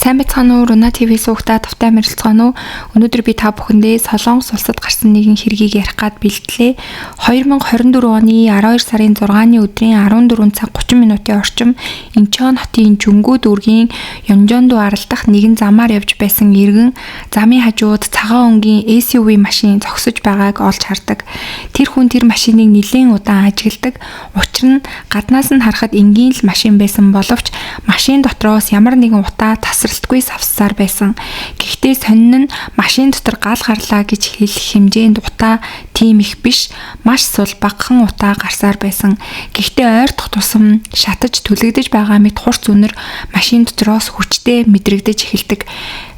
Сайн байцгаана уу? Руна ТV суугтаа тавтай мэрэлцгаана уу? Өнөөдөр би та бүхэндээ Солонгос улсад гарсан нэгэн хэргийг ярих гад бэлтлээ. 2024 оны 12 сарын 6-ны өдрийн 14 цаг 30 минутын орчим Инчон хотын Жүнгүү дүүргийн Ёнжондуу аралдах нэгэн замаар явж байсан иргэн замын хажууд цагаан өнгийн SUV машин зогсож байгааг олж хардаг. Тэр хүн тэр машиныг нэлээд удаан ажигладаг. Учир нь гаднаас нь харахад энгийн л машин байсан боловч машин дотроос ямар нэгэн утаа тасралтгүй савсаар байсан. Гэхдээ сонин нь машин дотор гал гарлаа гэж хэлэх хэмжээнд утаа тийм их биш, маш сул багахан утаа гарсаар байсан. Гэхдээ ойртох тусам шатаж түлэгдэж байгаа мэт хурц үнэр машин дотроос хүчтэй мэдрэгдэж эхэлдэг.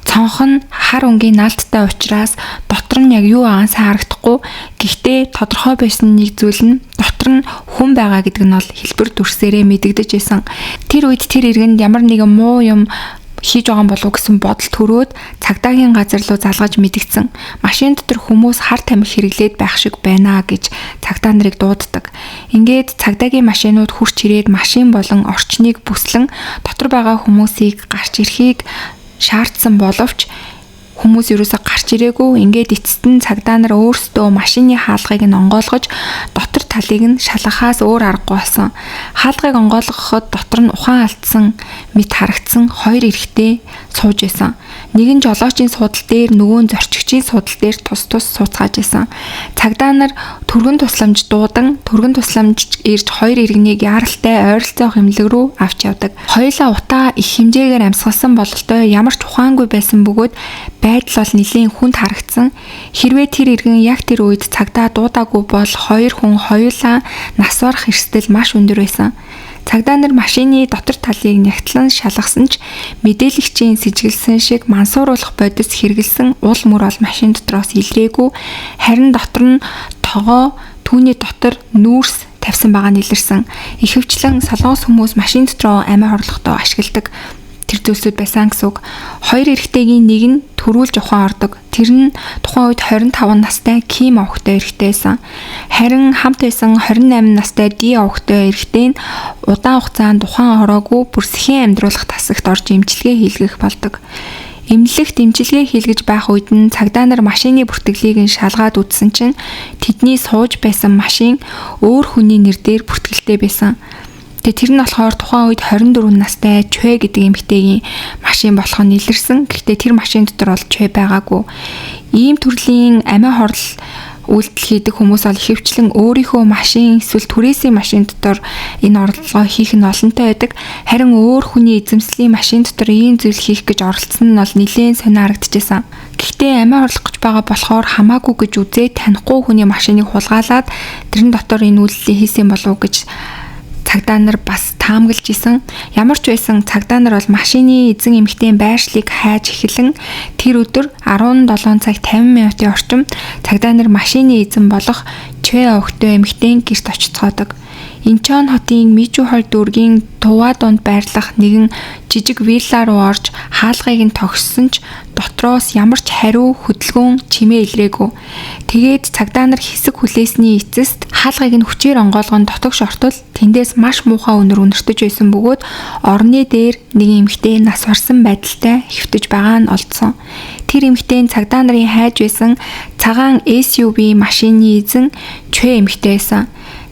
Цонх нь хар өнгийн наалттай учраас дотор нь яг юу агаан сайн харагдахгүй. Гэхдээ тодорхой байсан нэг зүйл нь дотор нь хүн байгаа гэдэг нь бол хэлбэр дүрсээрээ мэдэгдэж байсан. Тэр үед тэр иргэнд ямар нэгэн муу юм хийж байгаа болов гэсэн бодол төрөөд цагдаагийн газар руу залгаж мэдгдсэн. Машин дотор хүмүүс хар тамхи хэрэглээд байх шиг байна гэж цагдаа нарыг дууддаг. Ингээд цагдаагийн машинууд хурч ирээд машин болон орчныг бүслэн дотор байгаа хүмүүсийг гарч ирэхийг шаардсан боловч хүмүүс ерөөсө гарч ирээгүй. Ингээд эцэст нь цагдаа нар өөрсдөө машины хаалгыг нь онгойлгож дотор талыг нь шалгахаас өөр аргагүй болсон. Хаалгыг онгойлгоход дотор нь ухаан алдсан мэт харагдсан хоёр эрэгтэй сууж байсан. Нэг нь жолоочийн суудал дээр, нөгөө нь зорчигчийн суудал дээр тус сууцгааж байсан. Цагдаа нар түргэн тусламж дуудан, түргэн тусламж ирж хоёр иргэнийг яаралтай ойролцоо хэмлэг рүү авч явдаг. Хоёулаа утаа их хэмжээгээр амьсгалсан бололтой ямар ч ухаангүй байсан бөгөөд байдал бол нэлийн хүнд харагдсан. Хэрвээ тэр иргэн яг тэр үед цагдаа дуудаагүй бол хоёр хүн хоёулаа нас барах эрсдэл маш өндөр байсан. Цагдаа нар машины дотор талыг нягтлан шалгасан ч мэдээлэгчийн сэжиглсэн шиг мансууруулах бодис хэрэгэлсэн уул мөр бол машин дотроос илрээгүй. Харин дотор нь тогоо түүний дотор нүүрс тавьсан байгаа нь илэрсэн. Ихэвчлэн солонгос хүмүүс машин дотроо амиа хорлохдоо ашигладаг тэр зүйлсүүд байсан гэсэн үг. Хоёр эрэгтэйгийн нэг нь төрүүлж ухаан ордог. Тэр нь тухайн үед 25 настай Ким охтой эрэгтэй байсан. Харин хамт байсан 28 настай Ди охтой эрэгтэй нь удаан хугацаанд ухаан ороогүй бүр сэхэн амьдруулах тасагт орж эмчилгээ хийлгэх болдог. Эмнэлэгт эмчилгээ хийлгэж байх үед нь цагдаа нар машины бүртгэлийг нь шалгаад үзсэн чинь тэдний сууж байсан машин өөр хүний нэр дээр бүртгэлтэй байсан. Тэр нь болохоор тухайн үед 24 настай Чвэ гэдэг эмэгтэйгийн машин болох нь илэрсэн. Гэхдээ тэр машин дотор бол Чвэ байгаагүй. Ийм төрлийн амиа хорлол үйлдэл хийдэг хүмүүс бол ихэвчлэн өөрийнхөө машин эсвэл түрээсийн машин дотор энэ орлогоо хийх нь олонтой байдаг. Харин өөр хүний эзэмслийн машин дотор ийм зүйл хийх гэж оролцсон нь бол нэлээд сонио харагдчихсан. Гэхдээ амиа хорлох гэж байгаа болохоор хамаагүй гэж үзээд танихгүй хүний машиныг хулгайлаад тэрэн дотор энэ үйлдэлийг хийсэн болов уу гэж цагдаа нар бас таамаглаж исэн. Ямар ч байсан цагдаа нар бол машины эзэн эмэгтэйн байршлыг хайж эхэлэн тэр өдөр 17 цаг 50 минутын орчим цагдаа нар машины эзэн болох Чвэ охтой эмэгтэйн гэрт очицгоодог. Инчон хотын Мижухоль дүүргийн Тува донд байрлах нэгэн жижиг вилла руу орж хаалгыг нь тогссон ч дотроос ямар ч хариу хөдөлгөөн чимээ илрээгүй. Тэгээд цагдаа нар хэсэг хүлээсний эцэст хаалгыг нь хүчээр онгойлгон дотогш ортол тэндээс маш муухай үнэр үнэртэж байсан бөгөөд орны дээр нэг эмэгтэй нас барсан байдалтай хэвтэж байгаа нь олдсон. Тэр эмэгтэй цагдаа нарын хайж байсан цагаан SUV машины эзэн Чвэ эмэгтэй байсан.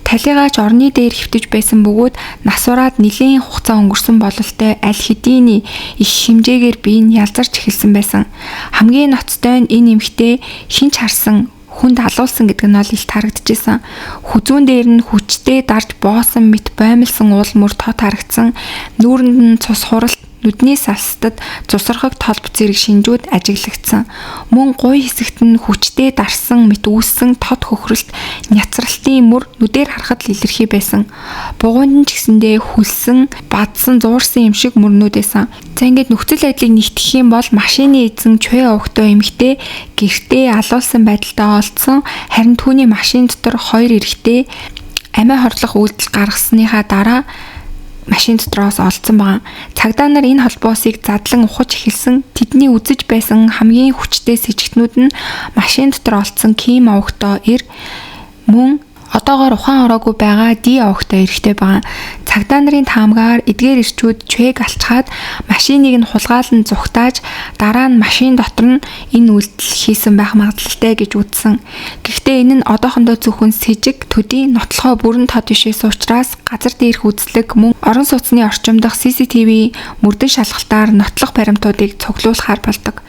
Талигаач орны дээр хэвтэж байсан бөгөөд нас бараад нэлийн хугацаа өнгөрсөн бололтой аль хэдийн их хэмжээгээр бие нь ялзарч эхэлсэн байсан. Хамгийн ноцтой нь энэ эмэгтэй шинж харсан хүнд алуулсан гэдэг нь ол илт харагдчихсан. Хүзүүн дээр нь хүчтэй дарж боосон мэт боомлсон уул мөр тод харагдсан. Нүүрэнд нь цус хуралт, нүдний салстад цусрахаг толб зэрэг шинжүүд ажиглагдсан. Мөн гуй хэсэгт нь хүчтэй дарсан мэт үүссэн тод хөхрөлт, няцралтын мөр нүдээр харахад л илэрхий байсан. Бугуунд нь ч гэсэндээ хүлсэн, бадсан, зуурсан юм шиг мөрнүүд байсан. За ингээд нөхцөл байдлыг нэгтгэх юм бол машины эзэн Чвэ охтой эмэгтэй гэртээ алуулсан байдалтай олдсон. Харин түүний машин дотор хоёр эрэгтэй амиа хорлох үйлдэл гаргасныхаа дараа машин дотроос олдсон байгаа. Цагдаа нар энэ холбоосыг задлан ухаж эхэлсэн. Тэдний үзэж байсан хамгийн хүчтэй сэжигтнүүд нь машин дотор олдсон Ким охтой эр мөн Одоогоор ухаан ороогүй байгаа Ди овогтой эрэхтэй байгаа. Цагдаа нарын таамгаар эдгээр ирчүүд Чвэг алчхаад машиныг нь хулгайлан зүхтааж дараа нь машин дотор нь энэ үйлдэл хийсэн байх магадлалтай гэж үзсэн. Гэхдээ энэ нь одоохондоо зөвхөн с жиг төдий нотлохоо бүрэн тод бишээс учраас газар дээрх үзлэг мөн орон сууцны орчим дах CCTV мөрдөн шалгалтаар нотлох баримтуудыг цуглуулахаар болдог.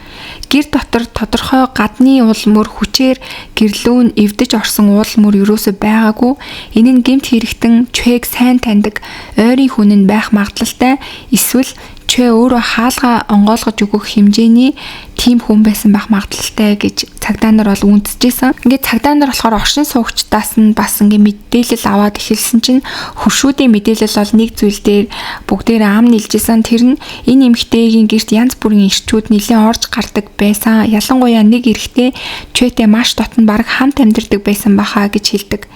Гэр дотор тодорхой гадны уул мөр хүчээр гэрлүүн эвдэж орсон уул мөр юусоо байгаагүй. Энэ нь гэмт хэрэгтэн Чвэг сайн таньдаг ойрын хүн нь байх магадлалтай, эсвэл Чвэ өөрөө хаалгаа онгойлгож өгөх хэмжээний тийм хүн байсан байх магадлалтай гэж цагдаа нар бол үндэжсэн. Ингээд цагдаа нар болохоор оршин суугчдаас нь бас ингээд мэдээлэл аваад эхэлсэн чинь хөршүүдийн мэдээлэл бол нэг зүйл дээр бүгдээрээ ам нийлжсэн. Тэр нь энэ эмэгтэйгийн гэрт янз бүрийн ирчүүд нэлээд орж гардаг байсан. Ялангуяа нэг эрэгтэй Чвэтэй маш дотн бараг хамт амьдардаг байсан баха гэж хэлдэг.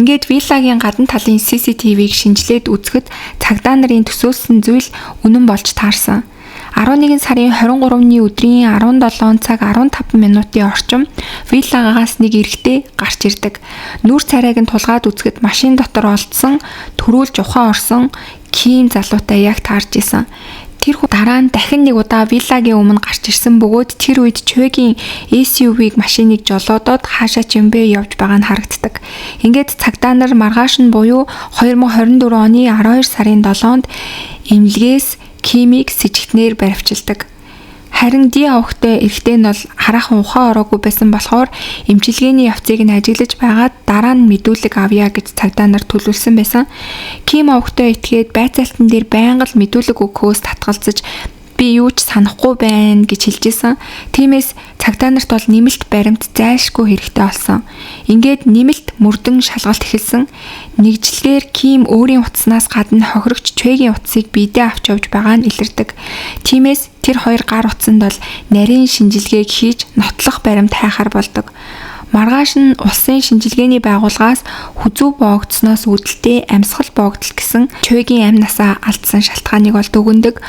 Ингээд виллагийн гадна талын CCTV-г шинжилээд үзэхэд цагдаа нарын төсөөлсөн зүйл үнэн болж таарсан. 11 сарын 23-ны өдрийн 17 цаг 15 минутын орчим виллагаас нэг эрэгтэй гарч ирдэг. Нүр царайг нь тулгаад үзэхэд машин дотор олдсон, төрүүлж ухаан орсон Ким залуутай яг таарж исэн. Тэр хүн дараа нь дахин нэг удаа виллагийн өмнө гарч ирсэн бөгөөд тэр үед Чвэгийн SUV-г машиныг жолоодоод хаашаа ч юм бэ явж байгаа нь харагддаг. Ингээд цагдаа нар маргааш нь буюу 2024 оны 12 сарын 7-нд эмнэлгээс Кимийг сэжигтнээр баривчилдаг. Харин Ди овогтой эрэгтэй нь бол хараахан ухаан ороогүй байсан болохоор эмчилгээний явцыг нь ажиглаж байгаад дараа нь мэдүүлэг авъя гэж цагдаа нар төлөвлөсөн байсан. Ким овогтой итгээд байцаалтан дээр байнга л мэдүүлэг өгөхөөс татгалзаж би юу ч санахгүй байна гэж хэлжсэн. Тиймээс цагдаа нарт бол нэмэлт баримт зайлшгүй хэрэгтэй болсон. Ингээд нэмэлт мөрдөн шалгалт эхэлсэн. Нэгжлэлээр Ким өөрийн утаснаас гадна хохирогч Чвэгийн утсыг биедээ авч явж байгаа нь илэрдэг. Тиймээс тэр хоёр гар утсанд бол нарийн шинжилгээг хийж нотлох баримт хайхаар болдог. Маргааш нь улсын шинжилгээний байгууллагаас хүзүү боогдсноос үүдэлтэй амьсгал боогдол гэсэн Чвэгийн амь насаа алдсан шалтгааныг бол дүгнэдэг.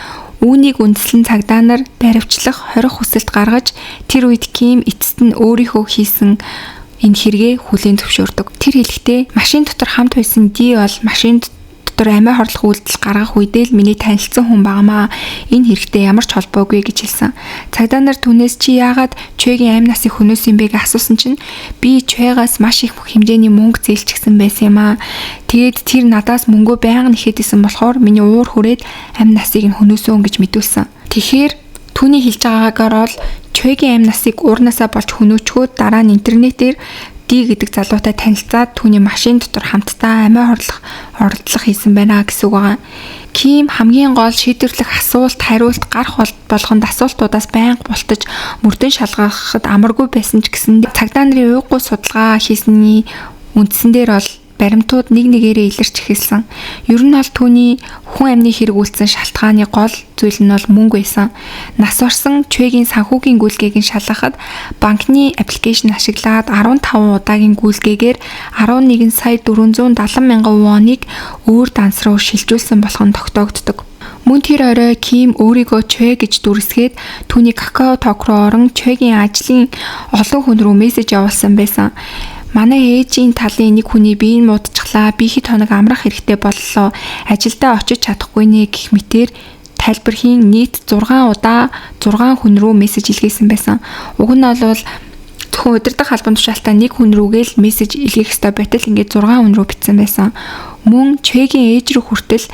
Үүнийг үндэслэн цагдаа нар баривчлах хорих хүсэлт гаргаж тэр үед Ким эцэст нь өөрийнхөө хийсэн энэ хэрэгээ хүлээн зөвшөөрдөг. Тэр хэлэхдээ машин дотор хамт байсан Ди бол машин дотор амиа хорлох үйлдэл гаргах үедээ л миний танилцсан хүн байнамаа. Энэ хэрэгтэй ямар ч холбоогүй гэж хэлсэн. Цагдаа нар түүнээс чи яагаад Чвэгийн амь насыг хөнөөсөн бэ гэж асуусан чинь би Чвэгаас маш их хэмжээний мөнгө зээлчихсэн байсан юм аа. Тэгээд тэр надаас мөнгөө байнга нэхэд исэн болохоор миний уур хүрээд амь насыг нь хөнөөсөн гэж мэдүүлсэн. Тэгэхээр түүний хэлж байгаагаар бол Чвэгийн амь насыг уурнаасаа болж хөнөөчгөөд дараа нь интернетээр Ди гэдэг залуутай танилцаад түүний машин дотор хамтдаа амиа хорлох оролдлого хийсэн байна гэсэн үг байгаа. Ким хамгийн гол шийдвэрлэх асуулт, хариулт гарах болгонд асуултуудаас байнга бултаж мөрдөн шалгахад амаргүй байсан ч гэсэн цагдаа нарын уйггүй судалгаа хийсний үндсэн дээр бол баримтууд нэг нэгээрээ илэрч эхэлсэн. Ер нь бол түүний хүн амны хэрэгүүлсэн шалтгааны гол зүйл нь бол мөнгө байсан. Нас орсон Чвэгийн санхүүгийн гүйлгээг нь шалгахад банкны аппликейшн ашиглаад 15 удаагийн гүйлгээгээр 11 сая 470 мянган воныг өөр данс руу шилжүүлсэн болох нь тогтоогддог. Мөн тэр орой Ким өөрийгөө Чвэ гэж дүрсгээд түүний какао ток руу орон Чвэгийн ажлын олон хүн рүү мессеж явуулсан байсан. Манай ээжийн талын нэг хүний биеийг муудчихлаа. Би хэд хоног амрах хэрэгтэй боллоо. Ажилдаа очиж чадахгүй нэ гэх мэтээр тайлбархийн нийт 6 удаа 6 хүн рүү мессеж илгээсэн байсан. Уг нь бол зөвхөн удирдах албан тушаалтаа нэг хүн рүүгээ л мессеж илгээх ёстой байтал ингээд 6 хүн рүү бичсэн байсан. Мөн Чвэгийн ээж рүү хүртэл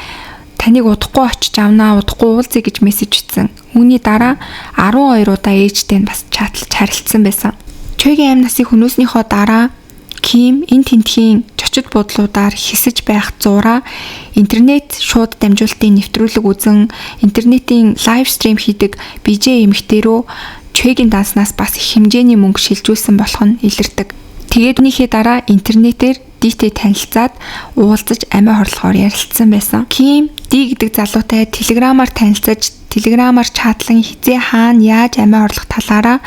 таныг удахгүй очиж авнаа, удахгүй уулзъя гэж мессеж бичсэн. Үүний дараа 12 удаа ээжтэй бас чатлж харилцсан байсан. Чвэгийн амь насыг хөнөөснийхөө дараа Ким энэ тентхийн чочид буудлуудаар хисэж байх зураа интернет шууд дамжуулалтын нэвтрүүлэг үзэн интернетийн лайв стрим хийдэг BJ эмэгтэй рүү Чвэгийн данснаас бас их хэмжээний мөнгө шилжүүлсэн болох нь илэрдэг. Тэгээд үүнийхээ дараа интернетээр Дитэй танилцаад уулзаж амиа хорлохоор ярилцсан байсан. Ким Ди гэдэг залуутай телеграмаар танилцаж телеграмаар чатлан хизээ хаана яаж амиа хорлох талаараа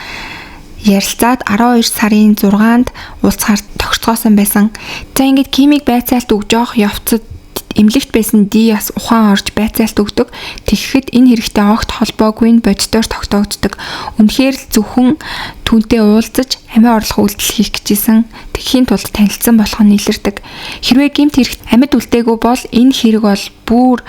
ярилцаад 12 сарын 6-нд уулзахаар тогтцоосон байсан. За ингээд Кимийг байцаалт өгж явах явцад эмнэлэгт байсан Диас ухаан орж байцаалт өгдөг. Тэгэхэд энэ хэрэгтэй огт холбоогүй боддоор тогтоогддог. Үнэхээр л зөвхөн түүнтэй уулзаж амиа орлох үйлдэл хийх гэжсэн. Тэгхийн тулд танилцсан болох нь илэрдэг. Хэрвээ гэмт хэрэгт амьд үлдээгүй бол энэ хэрэг бол бүр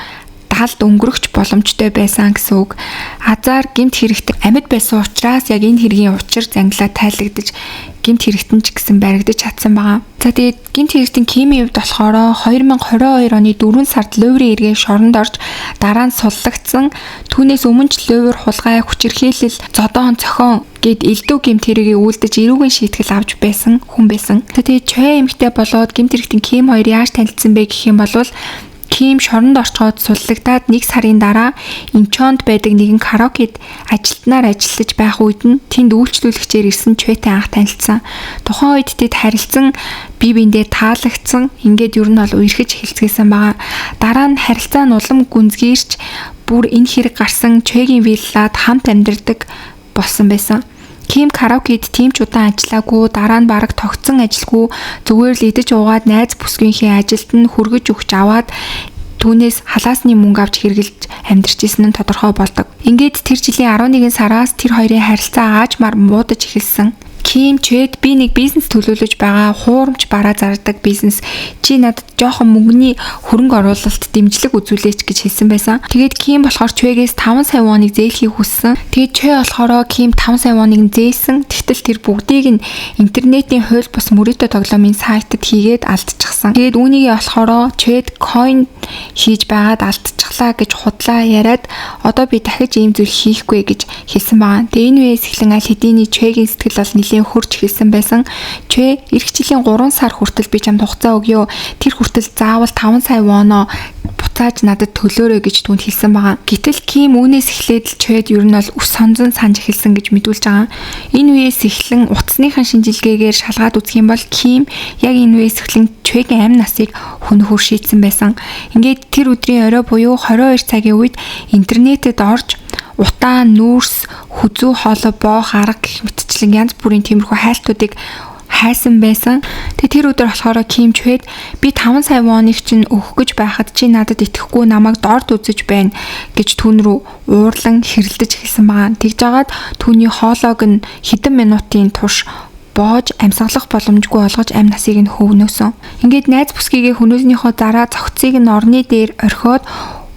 талд өнгөрөхч боломжтой байсан гэсэн үг. Азар гэмт хэрэгт амьд байсан учраас яг энэ хэргийн учир зангилаа тайлагдаж гэмт хэрэгтэн ч гэсэн баригдаж чадсан байгаа. За тэгээд гэмт хэрэгтэн Кимийн хувьд болохоор 2022 оны 4 сард Луврын эргээ шоронд орж дараа нь суллагдсан. Түүнээс өмнө ч Лувр хулгай хүчирхийлэл зодоон цохон гэд элдв гэмт хэрэгийг үйлдэж эрүүгийн шийтгэл авч байсан хүн байсан. Тэгээд Чой эмэгтэй болоод гэмт хэрэгтэн Ким хоёр яаж танилцсан бэ гэх юм бол Ким шоронд орчоод суллагдаад 1 сарын дараа Инчонд байдаг нэгэн караокед ажилтнаар ажиллаж байх үед нь тэнд үйлчлүүлэгчээр ирсэн Чойтой анх танилцсан. Тухайн үед тэд харилцан бие биендээ таалагдсан. Ингээд ер нь бол үерхэж хэлцгээсэн байгаа. Дараа нь харилцаа нь улам гүнзгийрч бүр энэ хэрэг гарсан Чойгийн виллад хамт амьдардаг болсон байсан. Ким караокед тийм ч удаан ажиллаагүй, дараа нь бараг тогтсон ажилгүй, зүгээр л идэж уугаад найз бүсгийнхээ ажилд нь хөргөж өгч аваад түүнээс халаасны мөнгө авч хэрглэж амьдарч исэн нь тодорхой болдог. Ингээд тэр жилийн 11 сараас тэр хоёрын харилцаа аажмаар муудаж эхэлсэн. Ким Чойд би нэг бизнес төлөвлөж байгаа, хуурамч бараа зардаг бизнес. Чи надад жоохон мөнгөний хөрөнгө оруулалт дэмжлэг үзүүлээч гэж хэлсэн байсан. Тэгээд Ким болохоор Чойгээс 5 сая воныг зээлхийг хүссэн. Тэгээд Чой болохоор Ким 5 сая воныг зээлсэн. Тэгтэл тэр бүгдийг нь интернетийн хууль бус мөрөөдө тоглоомын сайтад хийгээд алдчихсан. Тэгээд үүнийгээ болохоор Чойд coin хийж байгаад алдчихлаа гэж худлаа яриад одоо би дахиж ийм зүйл хийхгүй гэж хэлсэн байгаа. Тэгээд энэ үеэс эхлэн аль хэдийн Чойгийн сэтгэл бол нэлээд хурж хэлсэн байсан. Чой эх жилийн 3 сар хүртэл би чамд хугацаа өгье. Тэр хүртэл заавал 5 сая воно буцааж надад төлөөрэй гэж түүнд хэлсэн байгаа. Гэтэл Ким үүнээс эхлээд л Чойд ер нь бол ус сонзон санаж эхэлсэн гэж мэдүүлж байгаа. Энэ үеэс эхлэн утасныхан шинжилгээгээр шалгаад үзэх юм бол Ким яг энэ үеэс эхлэн Чойгийн амь насыг хөнөхөр шийдсэн байсан. Ингээд тэр өдрийн орой буюу 22 цагийн үед интернетэд орж утаа, нүүрс, хүзүү хоолой, боох, арга гэх мэтчлэн янз бүрийн тиймэрхүү хайлтуудыг хайсан байсан. Тэгээ тэр өдөр болохоор Ким Чойд би 5 сая воныг чинь өгөх гэж байхад чи надад итгэхгүй намайг дорд үзэж байна гэж түүн рүү уурлан хэрэлдэж эхэлсэн байгаа. Тэгж жагаад түүний хоолойг нь хэдэн минутын турш боож амьсгалах боломжгүй болгож амь насыг нь хөвнөөсөн. Ингээд найз бүсгийгээ хөнөөснийхөө дараа цогцыг нь орны дээр орхиод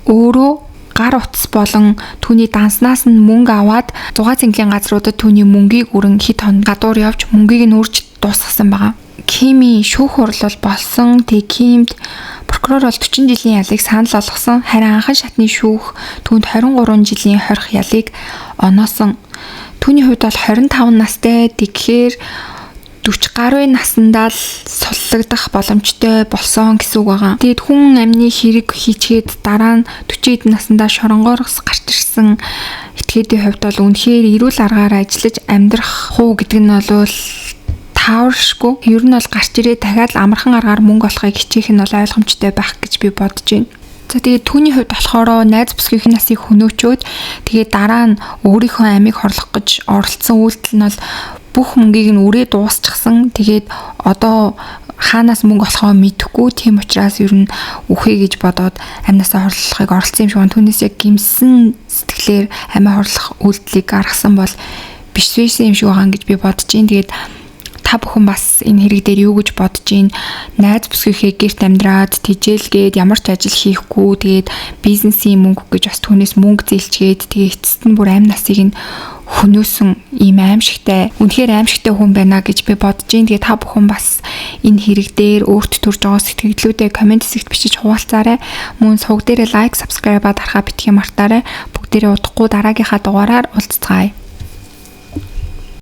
өөрөө гар утас болон түүний данснаас нь мөнгө аваад 6 цэнгийн газруудад түүний мөнгийг өрн хит хоног гадуур явж мөнгийг нь үрж дуусгасан байгаа. Кимийн шүүх хурлал болсон. Тэг Кимд прокурор бол 40 жилийн ялыг санал болгосон. Харин анхан шатны шүүх түүнд 23 жилийн хорих ялыг оноосон. Түүний хувьд бол 25 настай. Тэгэхээр 40 гаруй наснда л суллагдах боломжтой болсон гэсэн үг байгаа. Тэгэд хүн амны хэрэг хийчгээд дараа нь 40 эд наснда шоронгоорс гарч ирсэн этгээдийн хувьд бол үнэхээр эрүүл аргаар ажиллаж амьдрах уу гэдэг нь бол тааваршгүй. Ер нь бол гарч ирээ дахиад амархан аргаар мөнгө олохыг хичээх нь бол ойлгомжтой байх гэж би бодож байна. За тэгээд түүний хувьд болохоор найз бүсгийнх насыг хөнөөчөөд тэгээд дараа нь өөрийнхөө амийг хорлох гэж оролцсон үйлдэл нь бол бүх мөнгийг нь үрээ дуусчихсан. Тэгээд одоо хаанаас мөнгө олохоо мэдэхгүй. Тийм учраас ер нь үхээ гэж бодоод амнасаа хорлохыг оролцсон юм шиг байна. Түүнээс яг гимсэн сэтгэлээр амиа хорлох үйлдэлийг гаргасан бол биш байсан юм шиг байгаа гэж би бодож байна. Тэгээд та бүхэн бас энэ хэрэг дээр юу гэж бодож байна? Найз бүсгийнхээ гэрт амьдраад тижээлгээд ямар ч ажил хийхгүй тэгээд бизнесийн мөнгө гэж бас түүнээс мөнгө зээлчгээд тэгээд эцэст нь бүр амь насыг нь хөнөөсөн ийм аимшигтай, үнэхээр аимшигтай хүн байна гэж би бодож байна. Тэгээд та бүхэн бас энэ хэрэг дээр өөрт төрж байгаа сэтгэлдлүүдээ комент хэсэгт бичиж хуваалцаарай. Мөн сувг дээрээ лайк, subscribe-а дарахаа битгий мартаарай. Бүгдээрээ удахгүй дараагийнхаа дугаараар уулзцгаая.